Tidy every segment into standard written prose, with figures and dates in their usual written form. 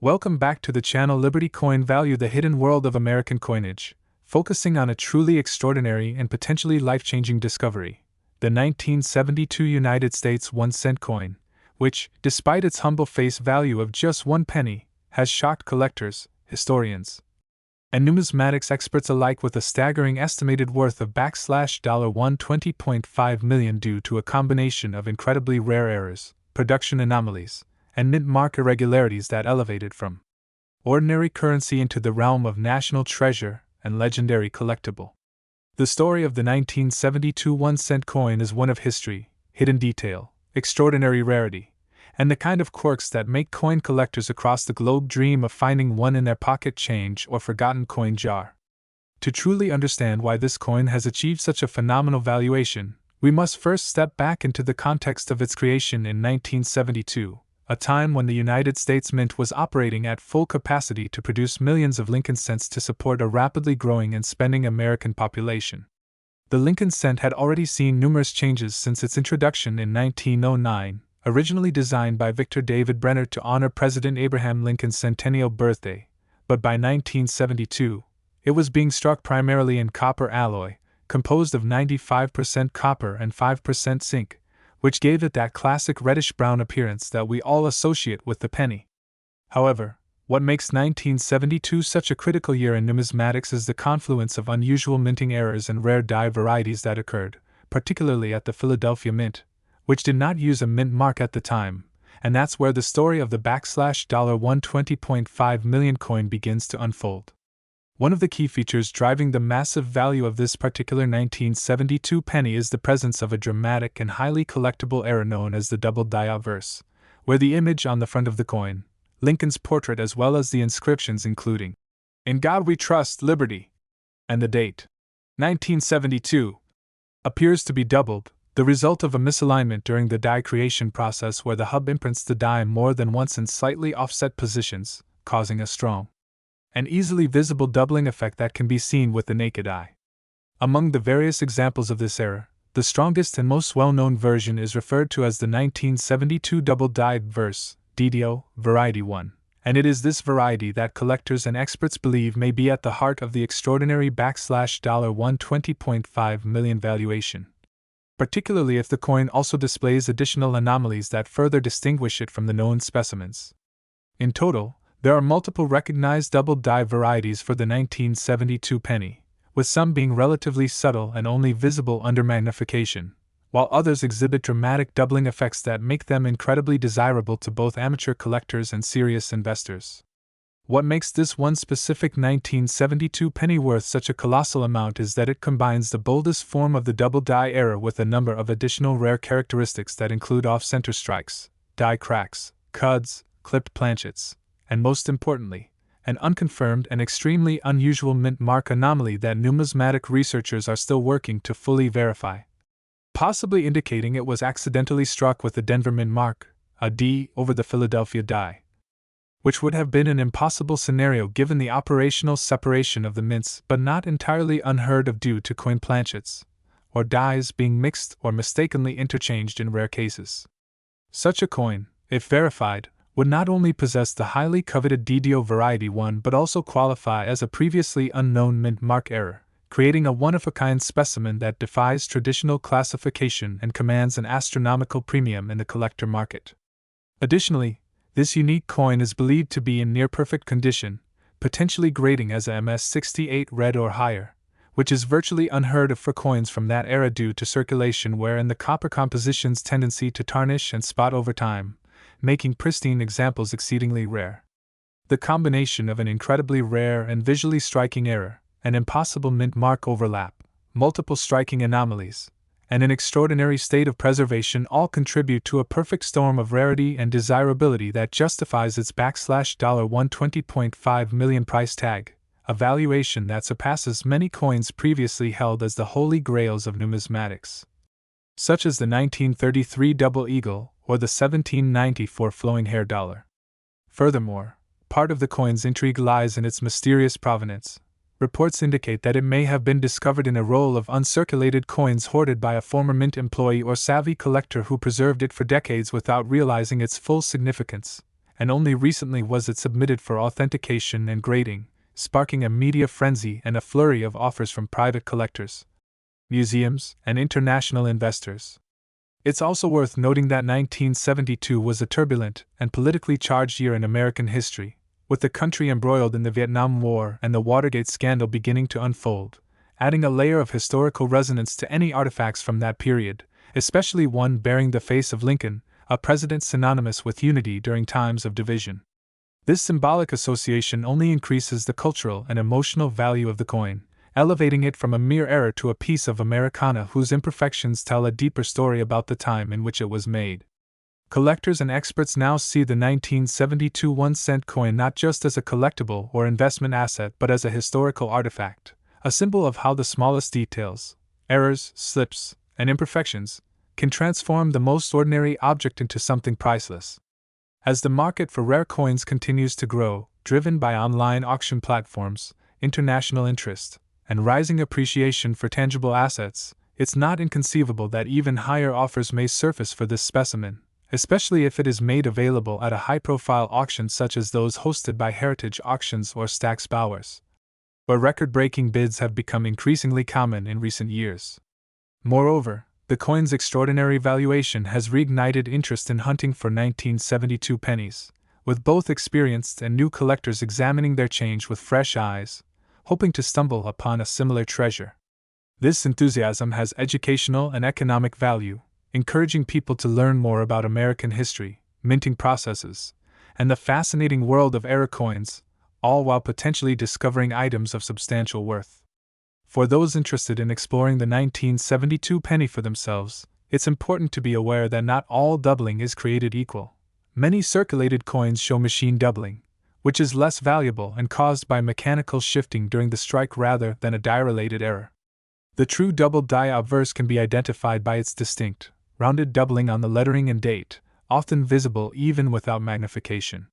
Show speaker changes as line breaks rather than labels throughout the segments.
Welcome back to the channel Liberty Coin Value, the hidden world of American coinage, focusing on a truly extraordinary and potentially life-changing discovery, the 1972 United States 1-cent coin, which, despite its humble face value of just 1 penny, has shocked collectors, historians, and numismatics experts alike with a staggering estimated worth of $120.5 million due to a combination of incredibly rare errors, production anomalies, and mint mark irregularities that elevated from ordinary currency into the realm of national treasure and legendary collectible. The story of the 1972 1-cent coin is one of history, hidden detail, extraordinary rarity, and the kind of quirks that make coin collectors across the globe dream of finding one in their pocket change or forgotten coin jar. To truly understand why this coin has achieved such a phenomenal valuation, we must first step back into the context of its creation in 1972, a time when the United States Mint was operating at full capacity to produce millions of Lincoln cents to support a rapidly growing and spending American population. The Lincoln cent had already seen numerous changes since its introduction in 1909, originally designed by Victor David Brenner to honor President Abraham Lincoln's centennial birthday, but by 1972, it was being struck primarily in copper alloy, composed of 95% copper and 5% zinc, which gave it that classic reddish-brown appearance that we all associate with the penny. However, what makes 1972 such a critical year in numismatics is the confluence of unusual minting errors and rare die varieties that occurred, particularly at the Philadelphia Mint, which did not use a mint mark at the time, and that's where the story of the $120.5 million coin begins to unfold. One of the key features driving the massive value of this particular 1972 penny is the presence of a dramatic and highly collectible error known as the double die obverse, where the image on the front of the coin, Lincoln's portrait as well as the inscriptions including, "In God We Trust, Liberty," and the date, 1972, appears to be doubled, the result of a misalignment during the die creation process where the hub imprints the die more than once in slightly offset positions, causing a strong and easily visible doubling effect that can be seen with the naked eye. Among the various examples of this error, the strongest and most well-known version is referred to as the 1972 double die obverse, DDO, Variety 1, and it is this variety that collectors and experts believe may be at the heart of the extraordinary $120.5 million valuation, particularly if the coin also displays additional anomalies that further distinguish it from the known specimens. In total, there are multiple recognized double die varieties for the 1972 penny, with some being relatively subtle and only visible under magnification, while others exhibit dramatic doubling effects that make them incredibly desirable to both amateur collectors and serious investors. What makes this one specific 1972 penny worth such a colossal amount is that it combines the boldest form of the double die error with a number of additional rare characteristics that include off-center strikes, die cracks, cuds, clipped planchets, and most importantly, an unconfirmed and extremely unusual mint mark anomaly that numismatic researchers are still working to fully verify, possibly indicating it was accidentally struck with the Denver mint mark, a D, over the Philadelphia die, which would have been an impossible scenario given the operational separation of the mints, but not entirely unheard of due to coin planchets, or dies being mixed or mistakenly interchanged in rare cases. Such a coin, if verified, would not only possess the highly coveted DDO Variety 1 but also qualify as a previously unknown mint mark error, creating a one-of-a-kind specimen that defies traditional classification and commands an astronomical premium in the collector market. Additionally, this unique coin is believed to be in near-perfect condition, potentially grading as a MS68 red or higher, which is virtually unheard of for coins from that era due to circulation wear and the copper composition's tendency to tarnish and spot over time, making pristine examples exceedingly rare. The combination of an incredibly rare and visually striking error, an impossible mint mark overlap, multiple striking anomalies, and an extraordinary state of preservation all contribute to a perfect storm of rarity and desirability that justifies its $120.5 million price tag, a valuation that surpasses many coins previously held as the holy grails of numismatics, such as the 1933 Double Eagle or the 1794 Flowing Hair Dollar. Furthermore, part of the coin's intrigue lies in its mysterious provenance. Reports indicate that it may have been discovered in a roll of uncirculated coins hoarded by a former mint employee or savvy collector who preserved it for decades without realizing its full significance, and only recently was it submitted for authentication and grading, sparking a media frenzy and a flurry of offers from private collectors, museums, and international investors. It's also worth noting that 1972 was a turbulent and politically charged year in American history, with the country embroiled in the Vietnam War and the Watergate scandal beginning to unfold, adding a layer of historical resonance to any artifacts from that period, especially one bearing the face of Lincoln, a president synonymous with unity during times of division. This symbolic association only increases the cultural and emotional value of the coin, elevating it from a mere error to a piece of Americana whose imperfections tell a deeper story about the time in which it was made. Collectors and experts now see the 1972 1-cent coin not just as a collectible or investment asset but as a historical artifact, a symbol of how the smallest details, errors, slips, and imperfections can transform the most ordinary object into something priceless. As the market for rare coins continues to grow, driven by online auction platforms, international interest, and rising appreciation for tangible assets, it's not inconceivable that even higher offers may surface for this specimen, especially if it is made available at a high-profile auction such as those hosted by Heritage Auctions or Stack's Bowers, where record-breaking bids have become increasingly common in recent years. Moreover, the coin's extraordinary valuation has reignited interest in hunting for 1972 pennies, with both experienced and new collectors examining their change with fresh eyes, hoping to stumble upon a similar treasure. This enthusiasm has educational and economic value, encouraging people to learn more about American history, minting processes, and the fascinating world of era coins, all while potentially discovering items of substantial worth. For those interested in exploring the 1972 penny for themselves, it's important to be aware that not all doubling is created equal. Many circulated coins show machine doubling, which is less valuable and caused by mechanical shifting during the strike rather than a die-related error. The true double die obverse can be identified by its distinct, rounded doubling on the lettering and date, often visible even without magnification.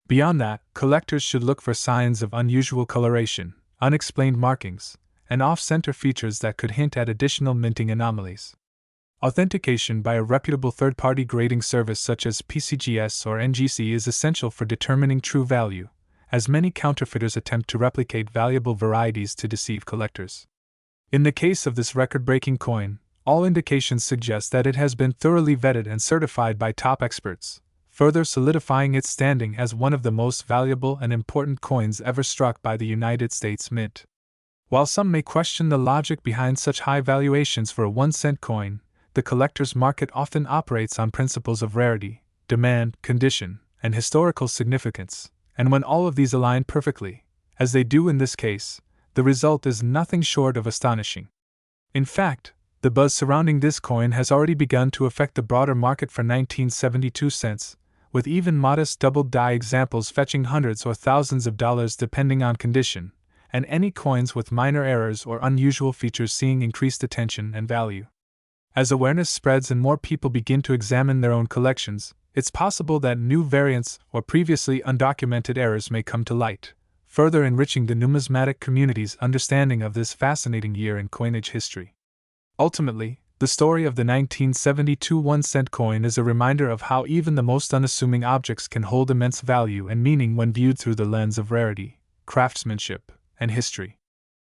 Beyond that, collectors should look for signs of unusual coloration, unexplained markings, and off-center features that could hint at additional minting anomalies. Authentication by a reputable third-party grading service such as PCGS or NGC is essential for determining true value, as many counterfeiters attempt to replicate valuable varieties to deceive collectors. In the case of this record-breaking coin, all indications suggest that it has been thoroughly vetted and certified by top experts, further solidifying its standing as one of the most valuable and important coins ever struck by the United States Mint. While some may question the logic behind such high valuations for a 1-cent coin, the collector's market often operates on principles of rarity, demand, condition, and historical significance, and when all of these align perfectly, as they do in this case, the result is nothing short of astonishing. In fact, the buzz surrounding this coin has already begun to affect the broader market for 1972 cents, with even modest double-die examples fetching hundreds or thousands of dollars depending on condition, and any coins with minor errors or unusual features seeing increased attention and value. As awareness spreads and more people begin to examine their own collections, it's possible that new variants or previously undocumented errors may come to light, further enriching the numismatic community's understanding of this fascinating year in coinage history. Ultimately, the story of the 1972 1-cent coin is a reminder of how even the most unassuming objects can hold immense value and meaning when viewed through the lens of rarity, craftsmanship, and history.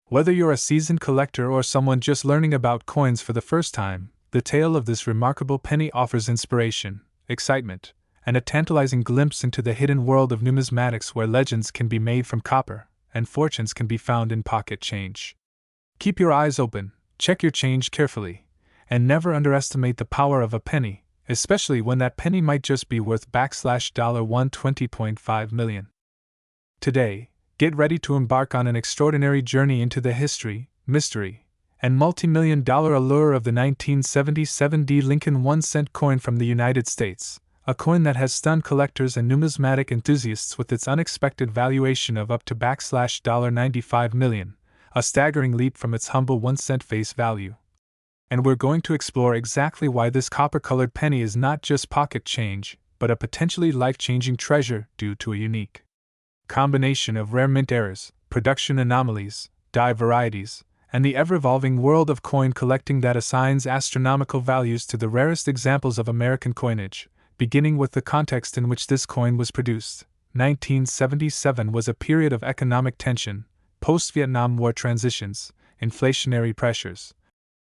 Whether you're a seasoned collector or someone just learning about coins for the first time, the tale of this remarkable penny offers inspiration, excitement, and a tantalizing glimpse into the hidden world of numismatics where legends can be made from copper, and fortunes can be found in pocket change. Keep your eyes open, check your change carefully, and never underestimate the power of a penny, especially when that penny might just be worth $120.5 million. Today, get ready to embark on an extraordinary journey into the history, mystery, and multi-million-dollar allure of the 1977 Lincoln 1-cent coin from the United States, a coin that has stunned collectors and numismatic enthusiasts with its unexpected valuation of up to $95 million, a staggering leap from its humble 1-cent face value. And we're going to explore exactly why this copper-colored penny is not just pocket change, but a potentially life-changing treasure due to a unique combination of rare mint errors, production anomalies, die varieties, and the ever-evolving world of coin collecting that assigns astronomical values to the rarest examples of American coinage, beginning with the context in which this coin was produced. 1977 was a period of economic tension, post-Vietnam War transitions, inflationary pressures,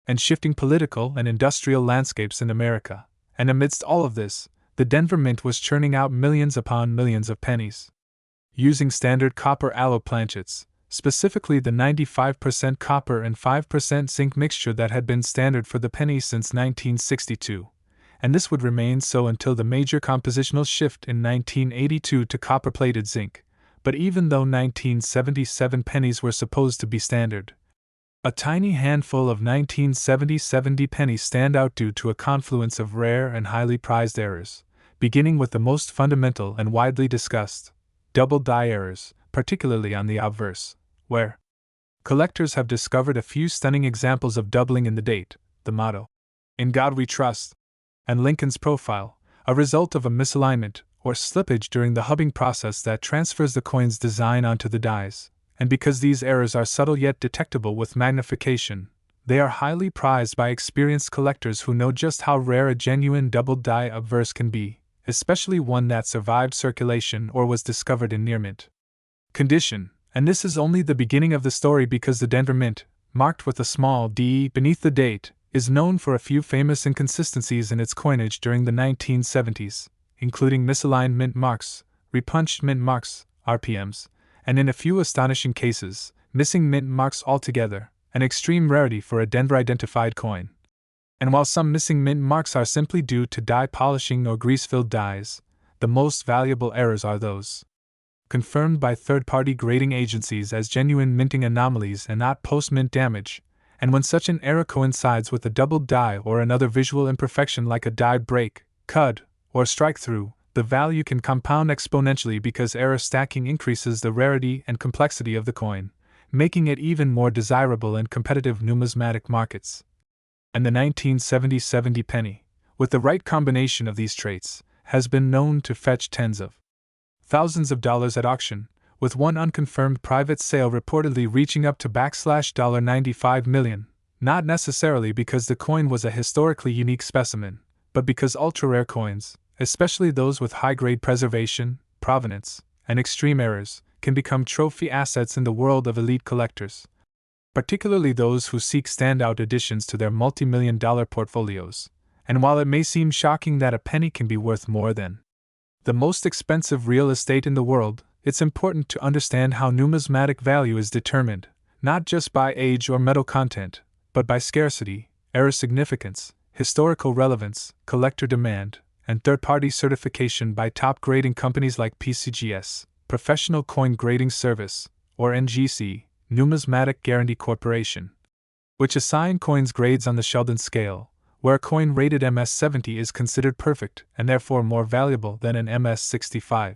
and shifting political and industrial landscapes in America. And amidst all of this, the Denver Mint was churning out millions upon millions of pennies. Using standard copper alloy planchets, specifically the 95% copper and 5% zinc mixture that had been standard for the penny since 1962, and this would remain so until the major compositional shift in 1982 to copper-plated zinc. But even though 1977 pennies were supposed to be standard, a tiny handful of 1970 pennies stand out due to a confluence of rare and highly prized errors, beginning with the most fundamental and widely discussed, double die errors, particularly on the obverse, where collectors have discovered a few stunning examples of doubling in the date, the motto, "In God We Trust," and Lincoln's profile, a result of a misalignment or slippage during the hubbing process that transfers the coin's design onto the dies. And because these errors are subtle yet detectable with magnification, they are highly prized by experienced collectors who know just how rare a genuine double die obverse can be, especially one that survived circulation or was discovered in near mint condition. And this is only the beginning of the story, because the Denver Mint, marked with a small d beneath the date, is known for a few famous inconsistencies in its coinage during the 1970s, including misaligned mint marks, repunched mint marks, RPMs, and in a few astonishing cases, missing mint marks altogether, an extreme rarity for a Denver-identified coin. And while some missing mint marks are simply due to die polishing or grease-filled dies, the most valuable errors are those confirmed by third-party grading agencies as genuine minting anomalies and not post-mint damage. And when such an error coincides with a doubled die or another visual imperfection like a die break, cud, or strike-through, the value can compound exponentially because error stacking increases the rarity and complexity of the coin, making it even more desirable in competitive numismatic markets. And the 1970 penny, with the right combination of these traits, has been known to fetch tens of thousands of dollars at auction, with one unconfirmed private sale reportedly reaching up to $95 million, not necessarily because the coin was a historically unique specimen, but because ultra-rare coins, especially those with high-grade preservation, provenance, and extreme errors, can become trophy assets in the world of elite collectors, particularly those who seek standout additions to their multi-million-dollar portfolios. And while it may seem shocking that a penny can be worth more than the most expensive real estate in the world, it's important to understand how numismatic value is determined, not just by age or metal content, but by scarcity, error significance, historical relevance, collector demand, and third-party certification by top grading companies like PCGS, Professional Coin Grading Service, or NGC, Numismatic Guarantee Corporation, which assign coins grades on the Sheldon scale, where a coin rated MS-70 is considered perfect and therefore more valuable than an MS-65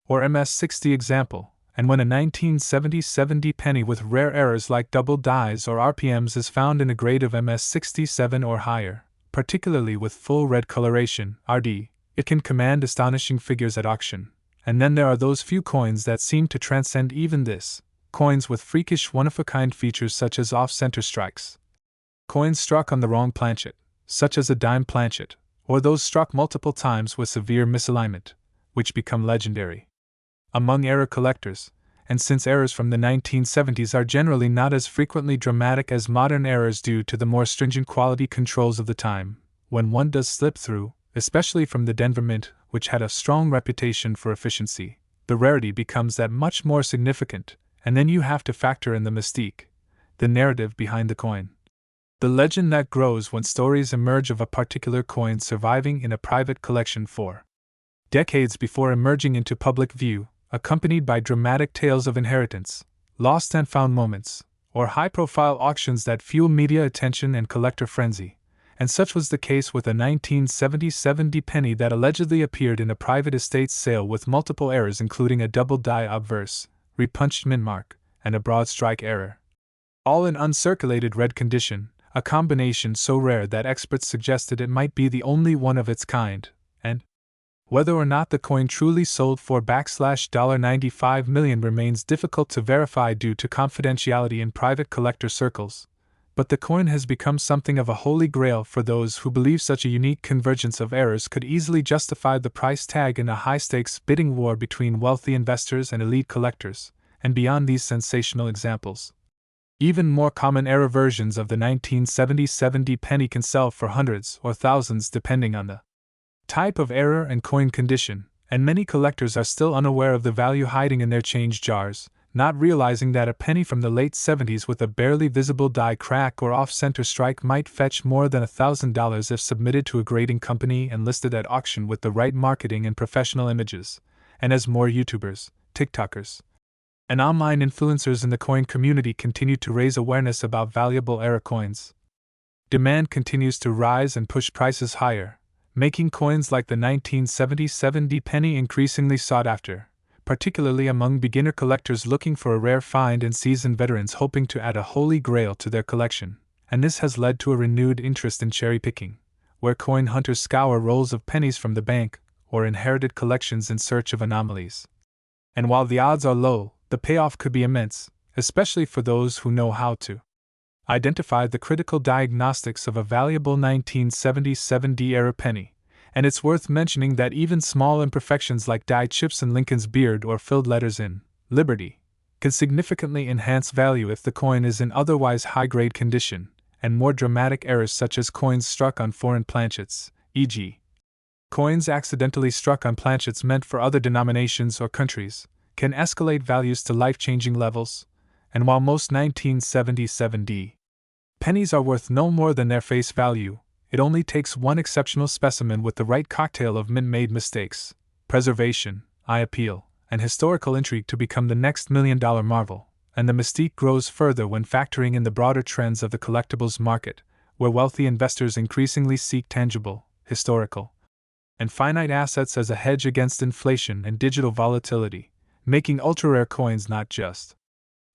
or MS-60 example, and when a 1970 penny with rare errors like double dies or RPMs is found in a grade of MS-67 or higher, particularly with full red coloration, RD, it can command astonishing figures at auction. And then there are those few coins that seem to transcend even this, coins with freakish one-of-a-kind features such as off-center strikes, coins struck on the wrong planchet, such as a dime planchet, or those struck multiple times with severe misalignment, which become legendary among error collectors. And since errors from the 1970s are generally not as frequently dramatic as modern errors due to the more stringent quality controls of the time, when one does slip through, especially from the Denver Mint, which had a strong reputation for efficiency, the rarity becomes that much more significant, and then you have to factor in the mystique, the narrative behind the coin. The legend that grows when stories emerge of a particular coin surviving in a private collection for decades before emerging into public view, accompanied by dramatic tales of inheritance, lost and found moments, or high-profile auctions that fuel media attention and collector frenzy. And such was the case with a 1970 penny that allegedly appeared in a private estate's sale with multiple errors including a double die obverse, repunched mint mark, and a broad strike error, all in uncirculated red condition, a combination so rare that experts suggested it might be the only one of its kind, and whether or not the coin truly sold for $95 million remains difficult to verify due to confidentiality in private collector circles. but the coin has become something of a holy grail for those who believe such a unique convergence of errors could easily justify the price tag in a high-stakes bidding war between wealthy investors and elite collectors. And beyond these sensational examples, even more common error versions of the 1970 penny can sell for hundreds or thousands depending on the type of error and coin condition, and many collectors are still unaware of the value hiding in their change jars, not realizing that a penny from the late 70s with a barely visible die crack or off-center strike might fetch more than $1,000 if submitted to a grading company and listed at auction with the right marketing and professional images. And as more YouTubers, TikTokers, and online influencers in the coin community continue to raise awareness about valuable error coins, demand continues to rise and push prices higher, making coins like the 1970 penny increasingly sought after, particularly among beginner collectors looking for a rare find and seasoned veterans hoping to add a holy grail to their collection. And this has led to a renewed interest in cherry picking, where coin hunters scour rolls of pennies from the bank or inherited collections in search of anomalies. And while the odds are low, the payoff could be immense, especially for those who know how to identify the critical diagnostics of a valuable 1970 era penny. And it's worth mentioning that even small imperfections like die chips in Lincoln's beard or filled letters in Liberty can significantly enhance value if the coin is in otherwise high-grade condition, and more dramatic errors such as coins struck on foreign planchets, e.g., coins accidentally struck on planchets meant for other denominations or countries, can escalate values to life-changing levels. And while most 1970 pennies are worth no more than their face value, it only takes one exceptional specimen with the right cocktail of mint-made mistakes, preservation, eye appeal, and historical intrigue to become the next million-dollar marvel. And the mystique grows further when factoring in the broader trends of the collectibles market, where wealthy investors increasingly seek tangible, historical, and finite assets as a hedge against inflation and digital volatility, making ultra-rare coins not just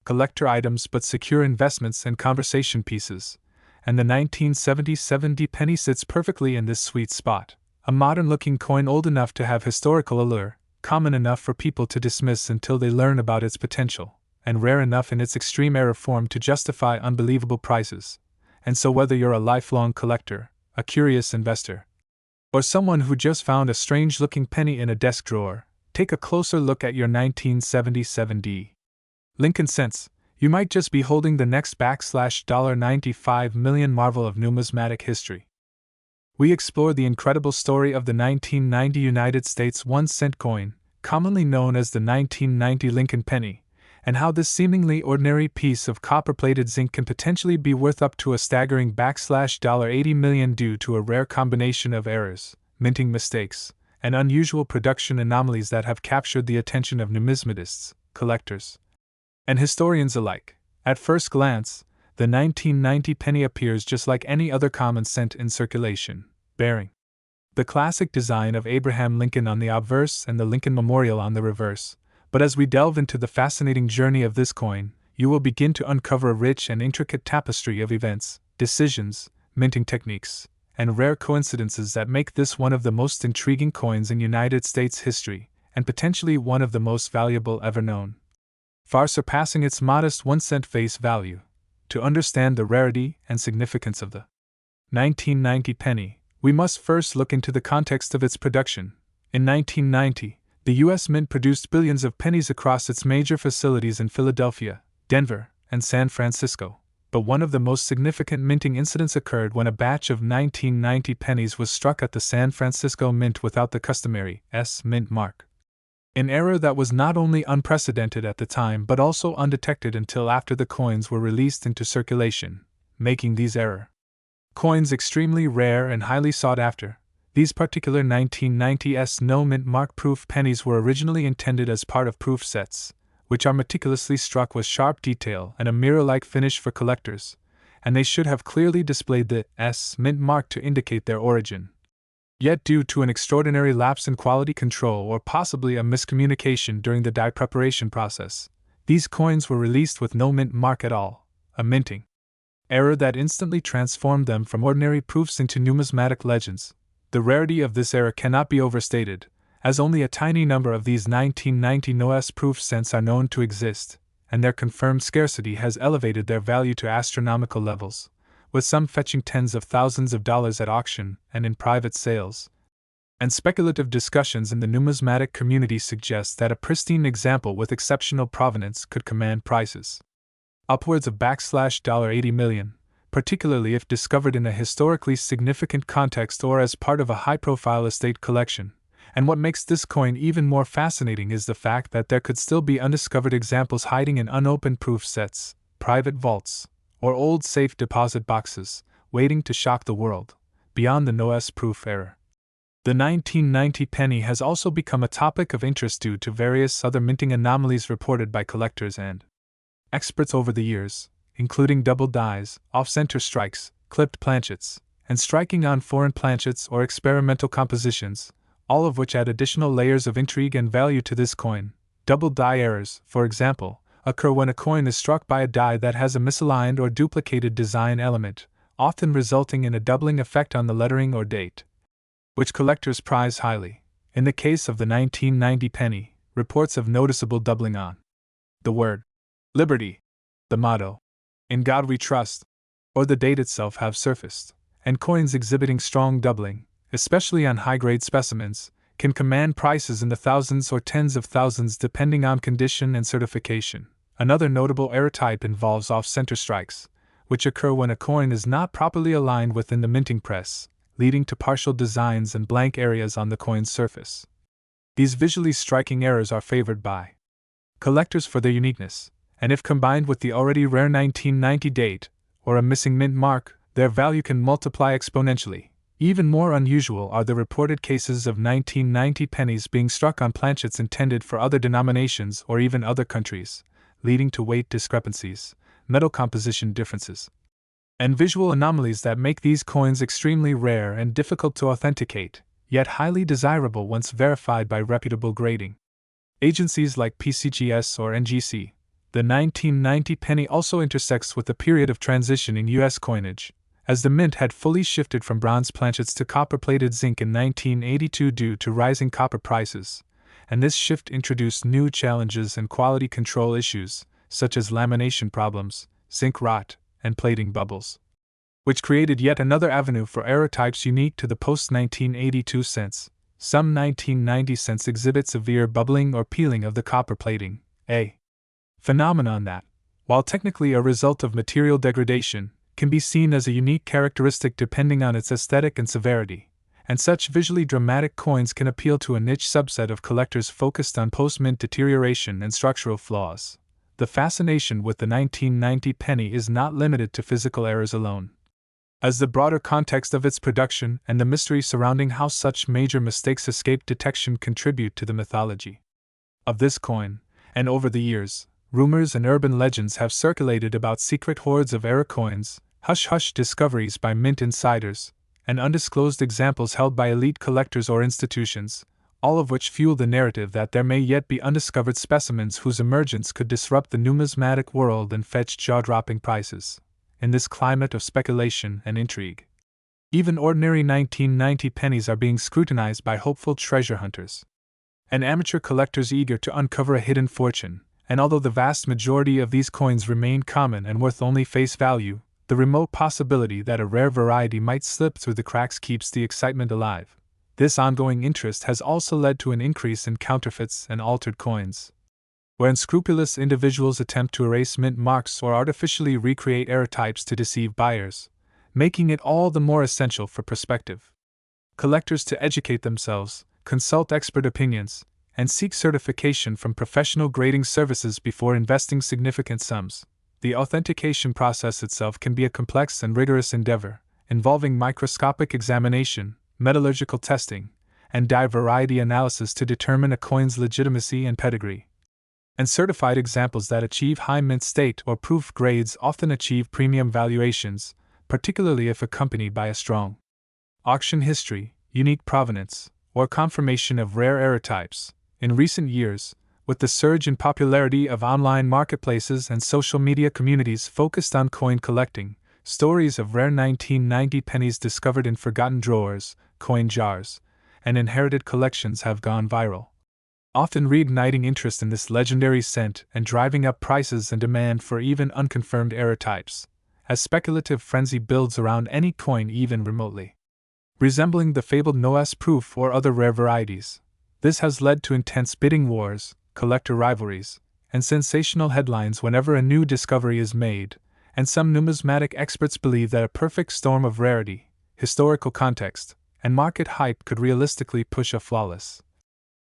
collector items but secure investments and conversation pieces. And the 1970 penny sits perfectly in this sweet spot, a modern-looking coin old enough to have historical allure, common enough for people to dismiss until they learn about its potential, and rare enough in its extreme error form to justify unbelievable prices. And so whether you're a lifelong collector, a curious investor, or someone who just found a strange-looking penny in a desk drawer, take a closer look at your 1970 Lincoln cents. You might just be holding the next $95 million marvel of numismatic history. We explore the incredible story of the 1990 United States 1-cent coin, commonly known as the 1990 Lincoln penny, and how this seemingly ordinary piece of copper-plated zinc can potentially be worth up to a staggering $80 million due to a rare combination of errors, minting mistakes, and unusual production anomalies that have captured the attention of numismatists, collectors, and historians alike. At first glance, the 1990 penny appears just like any other common cent in circulation, bearing the classic design of Abraham Lincoln on the obverse and the Lincoln Memorial on the reverse. But as we delve into the fascinating journey of this coin, you will begin to uncover a rich and intricate tapestry of events, decisions, minting techniques, and rare coincidences that make this one of the most intriguing coins in United States history, and potentially one of the most valuable ever known, far surpassing its modest 1-cent face value. To understand the rarity and significance of the 1990 penny, we must first look into the context of its production. In 1990, the U.S. Mint produced billions of pennies across its major facilities in Philadelphia, Denver, and San Francisco. But one of the most significant minting incidents occurred when a batch of 1990 pennies was struck at the San Francisco Mint without the customary S mint mark. An error that was not only unprecedented at the time but also undetected until after the coins were released into circulation, making these error coins extremely rare and highly sought after. These particular 1990s no mint mark proof pennies were originally intended as part of proof sets, which are meticulously struck with sharp detail and a mirror-like finish for collectors, and they should have clearly displayed the S mint mark to indicate their origin. Yet due to an extraordinary lapse in quality control or possibly a miscommunication during the die preparation process, these coins were released with no mint mark at all, a minting error that instantly transformed them from ordinary proofs into numismatic legends. The rarity of this error cannot be overstated, as only a tiny number of these 1990 NOS proof cents are known to exist, and their confirmed scarcity has elevated their value to astronomical levels, with some fetching tens of thousands of dollars at auction and in private sales. And speculative discussions in the numismatic community suggest that a pristine example with exceptional provenance could command prices upwards of $80 million, particularly if discovered in a historically significant context or as part of a high-profile estate collection. And what makes this coin even more fascinating is the fact that there could still be undiscovered examples hiding in unopened proof sets, private vaults, or old safe deposit boxes, waiting to shock the world, beyond the no-s proof era. The 1990 penny has also become a topic of interest due to various other minting anomalies reported by collectors and experts over the years, including double dies, off-center strikes, clipped planchets, and striking on foreign planchets or experimental compositions, all of which add additional layers of intrigue and value to this coin. Double die errors, for example, occur when a coin is struck by a die that has a misaligned or duplicated design element, often resulting in a doubling effect on the lettering or date, which collectors prize highly. In the case of the 1990 penny, reports of noticeable doubling on the word Liberty, the motto, In God We Trust, or the date itself have surfaced, and coins exhibiting strong doubling, especially on high-grade specimens, can command prices in the thousands or tens of thousands depending on condition and certification. Another notable error type involves off-center strikes, which occur when a coin is not properly aligned within the minting press, leading to partial designs and blank areas on the coin's surface. These visually striking errors are favored by collectors for their uniqueness, and if combined with the already rare 1990 date, or a missing mint mark, their value can multiply exponentially. Even more unusual are the reported cases of 1990 pennies being struck on planchets intended for other denominations or even other countries, leading to weight discrepancies, metal composition differences, and visual anomalies that make these coins extremely rare and difficult to authenticate, yet highly desirable once verified by reputable grading agencies like PCGS or NGC. The 1990 penny also intersects with a period of transition in U.S. coinage, as the mint had fully shifted from bronze planchets to copper-plated zinc in 1982 due to rising copper prices, and this shift introduced new challenges and quality control issues, such as lamination problems, zinc rot, and plating bubbles, which created yet another avenue for error types unique to the post-1982 cents. Some 1990 cents exhibit severe bubbling or peeling of the copper plating, a phenomenon that, while technically a result of material degradation, can be seen as a unique characteristic depending on its aesthetic and severity, and such visually dramatic coins can appeal to a niche subset of collectors focused on post-mint deterioration and structural flaws. The fascination with the 1990 penny is not limited to physical errors alone, as the broader context of its production and the mystery surrounding how such major mistakes escape detection contribute to the mythology of this coin, and over the years, rumors and urban legends have circulated about secret hoards of error coins, hush-hush discoveries by mint insiders, and undisclosed examples held by elite collectors or institutions, all of which fuel the narrative that there may yet be undiscovered specimens whose emergence could disrupt the numismatic world and fetch jaw-dropping prices. In this climate of speculation and intrigue, even ordinary 1990 pennies are being scrutinized by hopeful treasure hunters and amateur collectors eager to uncover a hidden fortune. And although the vast majority of these coins remain common and worth only face value, the remote possibility that a rare variety might slip through the cracks keeps the excitement alive. This ongoing interest has also led to an increase in counterfeits and altered coins, where unscrupulous individuals attempt to erase mint marks or artificially recreate error types to deceive buyers, making it all the more essential for prospective collectors to educate themselves, consult expert opinions, and seek certification from professional grading services before investing significant sums. The authentication process itself can be a complex and rigorous endeavor, involving microscopic examination, metallurgical testing, and die variety analysis to determine a coin's legitimacy and pedigree. And certified examples that achieve high mint state or proof grades often achieve premium valuations, particularly if accompanied by a strong auction history, unique provenance, or confirmation of rare error types. In recent years, with the surge in popularity of online marketplaces and social media communities focused on coin collecting, stories of rare 1990 pennies discovered in forgotten drawers, coin jars, and inherited collections have gone viral. often reigniting interest in this legendary cent and driving up prices and demand for even unconfirmed error types, as speculative frenzy builds around any coin even remotely resembling the fabled Noah's proof or other rare varieties. This has led to intense bidding wars, collector rivalries, and sensational headlines whenever a new discovery is made, and some numismatic experts believe that a perfect storm of rarity, historical context, and market hype could realistically push a flawless,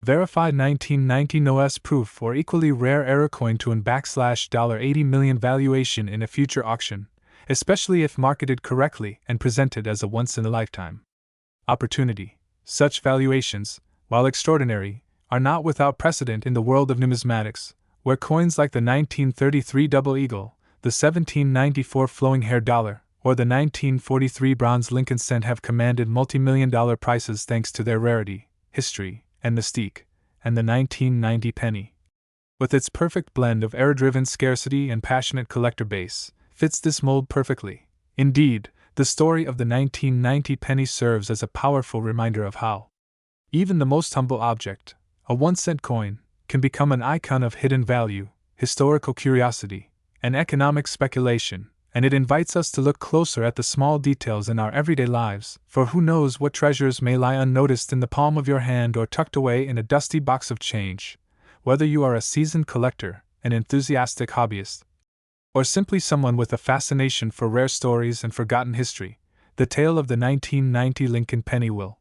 verified 1990 Noah's proof or equally rare error coin to an $80 million valuation in a future auction, especially if marketed correctly and presented as a once-in-a-lifetime opportunity. Such valuations, while extraordinary, are not without precedent in the world of numismatics, where coins like the 1933 Double Eagle, the 1794 Flowing Hair Dollar, or the 1943 Bronze Lincoln Cent have commanded multi-million-dollar prices thanks to their rarity, history, and mystique, and the 1990 penny, with its perfect blend of error-driven scarcity and passionate collector base, fits this mold perfectly. Indeed, the story of the 1990 penny serves as a powerful reminder of how even the most humble object, a 1-cent coin, can become an icon of hidden value, historical curiosity, and economic speculation, and it invites us to look closer at the small details in our everyday lives, for who knows what treasures may lie unnoticed in the palm of your hand or tucked away in a dusty box of change. Whether you are a seasoned collector, an enthusiastic hobbyist, or simply someone with a fascination for rare stories and forgotten history, the tale of the 1990 Lincoln penny will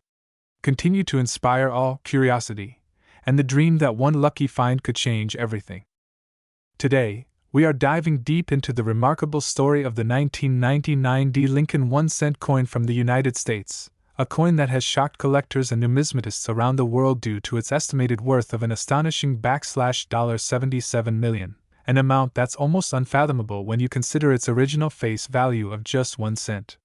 continue to inspire awe, curiosity, and the dream that one lucky find could change everything. Today, we are diving deep into the remarkable story of the 1999 Lincoln 1-cent coin from the United States, a coin that has shocked collectors and numismatists around the world due to its estimated worth of an astonishing $77 million. An amount that's almost unfathomable when you consider its original face value of just 1 cent.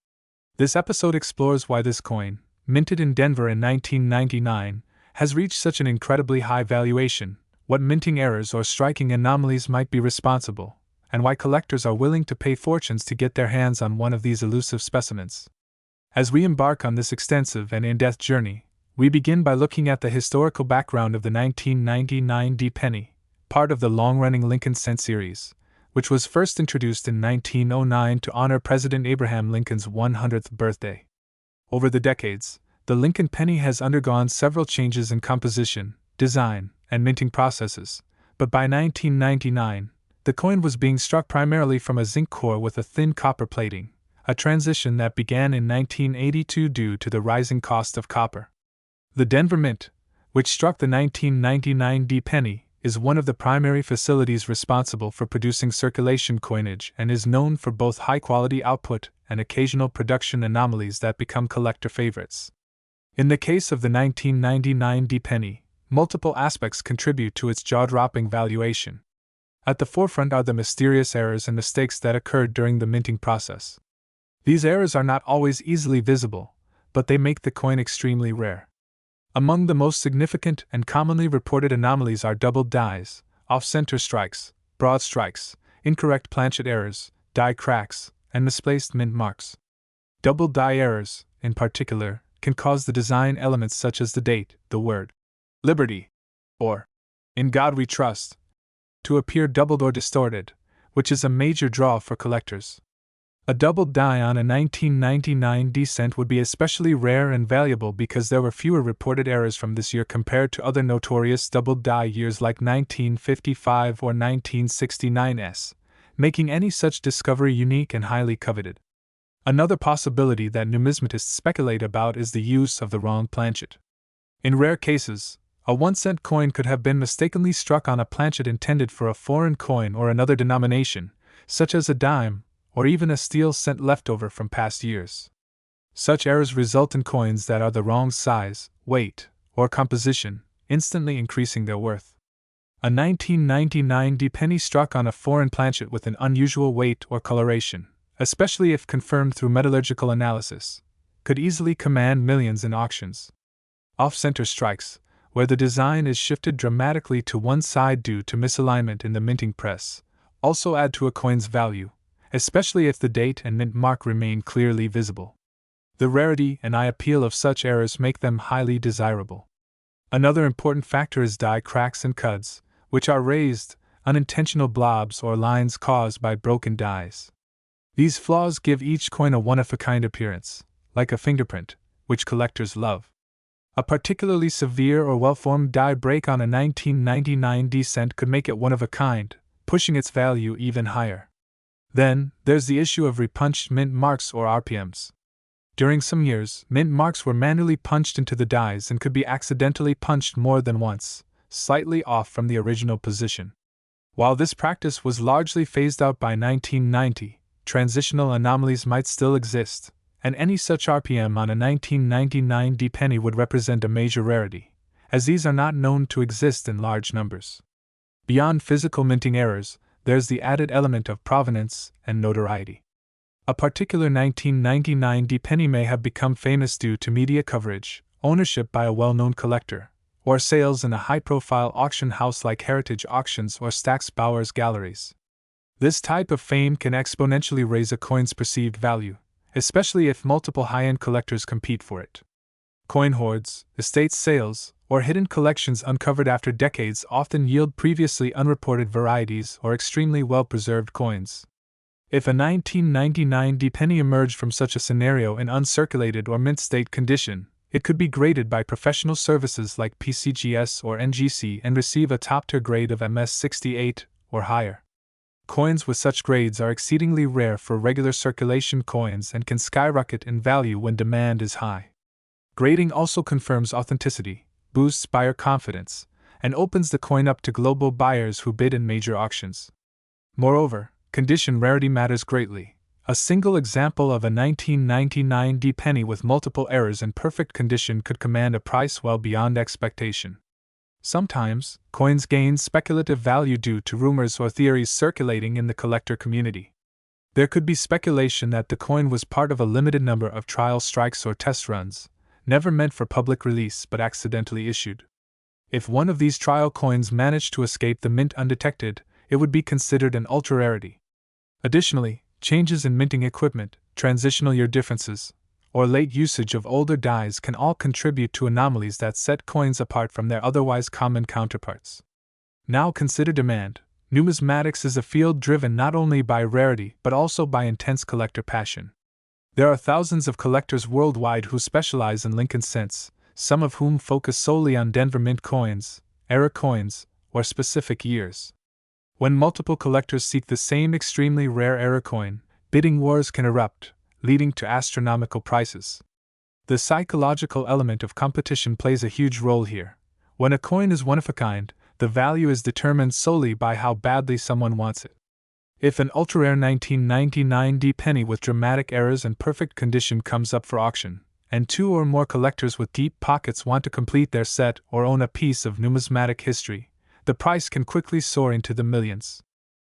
This episode explores why this coin, minted in Denver in 1999, has reached such an incredibly high valuation, what minting errors or striking anomalies might be responsible, and why collectors are willing to pay fortunes to get their hands on one of these elusive specimens. As we embark on this extensive and in-depth journey, we begin by looking at the historical background of the 1999 penny, part of the long-running Lincoln Cent series, which was first introduced in 1909 to honor President Abraham Lincoln's 100th birthday. Over the decades, the Lincoln penny has undergone several changes in composition, design, and minting processes, but by 1999, the coin was being struck primarily from a zinc core with a thin copper plating, a transition that began in 1982 due to the rising cost of copper. The Denver Mint, which struck the 1999 penny, is one of the primary facilities responsible for producing circulation coinage and is known for both high-quality output and occasional production anomalies that become collector favorites. In the case of the 1999 penny, multiple aspects contribute to its jaw-dropping valuation. At the forefront are the mysterious errors and mistakes that occurred during the minting process. These errors are not always easily visible, but they make the coin extremely rare. Among the most significant and commonly reported anomalies are doubled dies, off-center strikes, broad strikes, incorrect planchet errors, die cracks, and misplaced mint marks. Double die errors, in particular, can cause the design elements such as the date, the word Liberty, or In God We Trust, to appear doubled or distorted, which is a major draw for collectors. A doubled die on a 1999 cent would be especially rare and valuable because there were fewer reported errors from this year compared to other notorious doubled die years like 1955 or 1969's, making any such discovery unique and highly coveted. Another possibility that numismatists speculate about is the use of the wrong planchet. In rare cases, a 1-cent coin could have been mistakenly struck on a planchet intended for a foreign coin or another denomination, such as a dime, or even a steel cent leftover from past years. Such errors result in coins that are the wrong size, weight, or composition, instantly increasing their worth. A 1999 penny struck on a foreign planchet with an unusual weight or coloration, especially if confirmed through metallurgical analysis, could easily command millions in auctions. Off-center strikes, where the design is shifted dramatically to one side due to misalignment in the minting press, also add to a coin's value, especially if the date and mint mark remain clearly visible. The rarity and eye appeal of such errors make them highly desirable. Another important factor is die cracks and cuds, which are raised, unintentional blobs or lines caused by broken dies. These flaws give each coin a one-of-a-kind appearance, like a fingerprint, which collectors love. A particularly severe or well-formed die break on a 1999 D cent could make it one-of-a-kind, pushing its value even higher. Then, there's the issue of repunched mint marks or RPMs. During some years, mint marks were manually punched into the dies and could be accidentally punched more than once, slightly off from the original position. While this practice was largely phased out by 1990, transitional anomalies might still exist, and any such RPM on a 1999 D penny would represent a major rarity, as these are not known to exist in large numbers. Beyond physical minting errors, there's the added element of provenance and notoriety. A particular 1999 D penny may have become famous due to media coverage, ownership by a well-known collector, or sales in a high-profile auction house like Heritage Auctions or Stack's Bowers Galleries. This type of fame can exponentially raise a coin's perceived value, especially if multiple high-end collectors compete for it. Coin hoards, estate sales, or hidden collections uncovered after decades often yield previously unreported varieties or extremely well-preserved coins. If a 1999 D penny emerged from such a scenario in uncirculated or mint state condition, it could be graded by professional services like PCGS or NGC and receive a top-tier grade of MS68 or higher. Coins with such grades are exceedingly rare for regular circulation coins and can skyrocket in value when demand is high. Grading also confirms authenticity, boosts buyer confidence, and opens the coin up to global buyers who bid in major auctions. Moreover, condition rarity matters greatly. A single example of a 1999 D penny with multiple errors in perfect condition could command a price well beyond expectation. Sometimes, coins gain speculative value due to rumors or theories circulating in the collector community. There could be speculation that the coin was part of a limited number of trial strikes or test runs, never meant for public release but accidentally issued. If one of these trial coins managed to escape the mint undetected, it would be considered an ultra-rarity. Additionally, changes in minting equipment, transitional year differences, or late usage of older dies can all contribute to anomalies that set coins apart from their otherwise common counterparts. Now consider demand. Numismatics is a field driven not only by rarity but also by intense collector passion. There are thousands of collectors worldwide who specialize in Lincoln cents, some of whom focus solely on Denver Mint coins, error coins, or specific years. When multiple collectors seek the same extremely rare error coin, bidding wars can erupt, leading to astronomical prices. The psychological element of competition plays a huge role here. When a coin is one of a kind, the value is determined solely by how badly someone wants it. If an ultra-rare 1999 D penny with dramatic errors and perfect condition comes up for auction, and two or more collectors with deep pockets want to complete their set or own a piece of numismatic history, the price can quickly soar into the millions.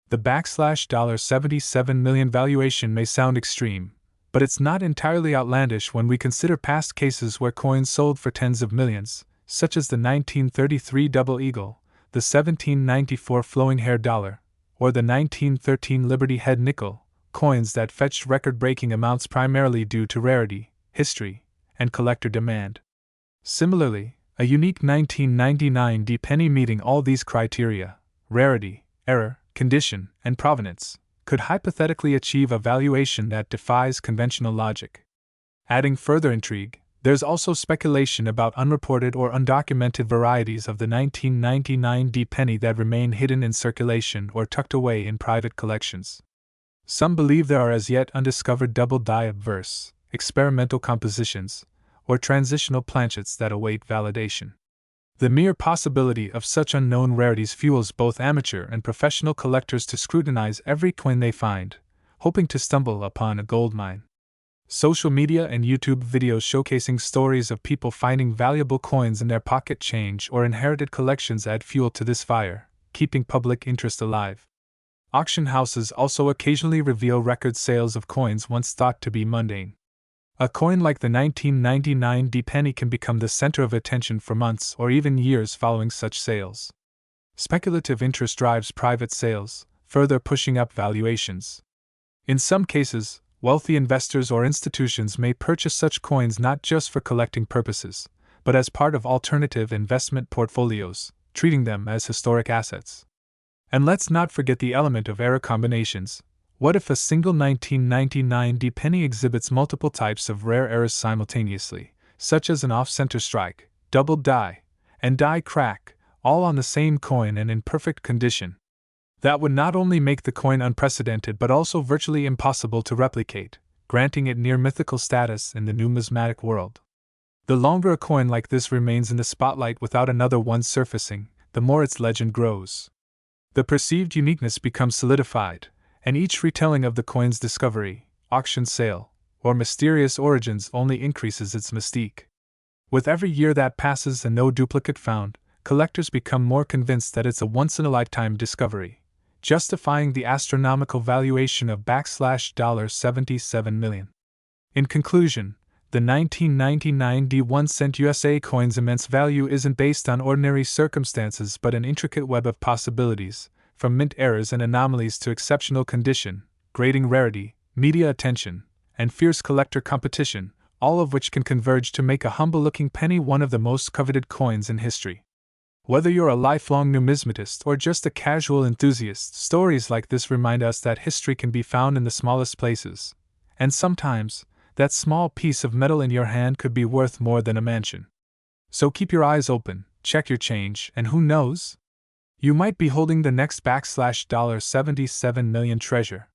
The $77 million valuation may sound extreme, but it's not entirely outlandish when we consider past cases where coins sold for tens of millions, such as the 1933 Double Eagle, the 1794 Flowing Hair Dollar, or the 1913 Liberty Head Nickel, coins that fetched record-breaking amounts primarily due to rarity, history, and collector demand. Similarly, a unique 1999 D penny meeting all these criteria, rarity, error, condition, and provenance, could hypothetically achieve a valuation that defies conventional logic. Adding further intrigue, there's also speculation about unreported or undocumented varieties of the 1999 D penny that remain hidden in circulation or tucked away in private collections. Some believe there are as yet undiscovered double die obverse, experimental compositions, or transitional planchets that await validation. The mere possibility of such unknown rarities fuels both amateur and professional collectors to scrutinize every coin they find, hoping to stumble upon a goldmine. Social media and YouTube videos showcasing stories of people finding valuable coins in their pocket change or inherited collections add fuel to this fire, keeping public interest alive. Auction houses also occasionally reveal record sales of coins once thought to be mundane. A coin like the 1999 D penny can become the center of attention for months or even years following such sales. Speculative interest drives private sales, further pushing up valuations. In some cases, wealthy investors or institutions may purchase such coins not just for collecting purposes, but as part of alternative investment portfolios, treating them as historic assets. And let's not forget the element of era combinations. What if a single 1999 D penny exhibits multiple types of rare errors simultaneously, such as an off-center strike, double die, and die crack, all on the same coin and in perfect condition? That would not only make the coin unprecedented but also virtually impossible to replicate, granting it near mythical status in the numismatic world. The longer a coin like this remains in the spotlight without another one surfacing, the more its legend grows. The perceived uniqueness becomes solidified, and each retelling of the coin's discovery, auction sale, or mysterious origins only increases its mystique. With every year that passes and no duplicate found, collectors become more convinced that it's a once-in-a-lifetime discovery, justifying the astronomical valuation of $77 million. In conclusion, the 1999 D1 cent USA coin's immense value isn't based on ordinary circumstances but an intricate web of possibilities, from mint errors and anomalies to exceptional condition, grading rarity, media attention, and fierce collector competition, all of which can converge to make a humble-looking penny one of the most coveted coins in history. Whether you're a lifelong numismatist or just a casual enthusiast, stories like this remind us that history can be found in the smallest places, and sometimes, that small piece of metal in your hand could be worth more than a mansion. So keep your eyes open, check your change, and who knows? You might be holding the next $77 million treasure.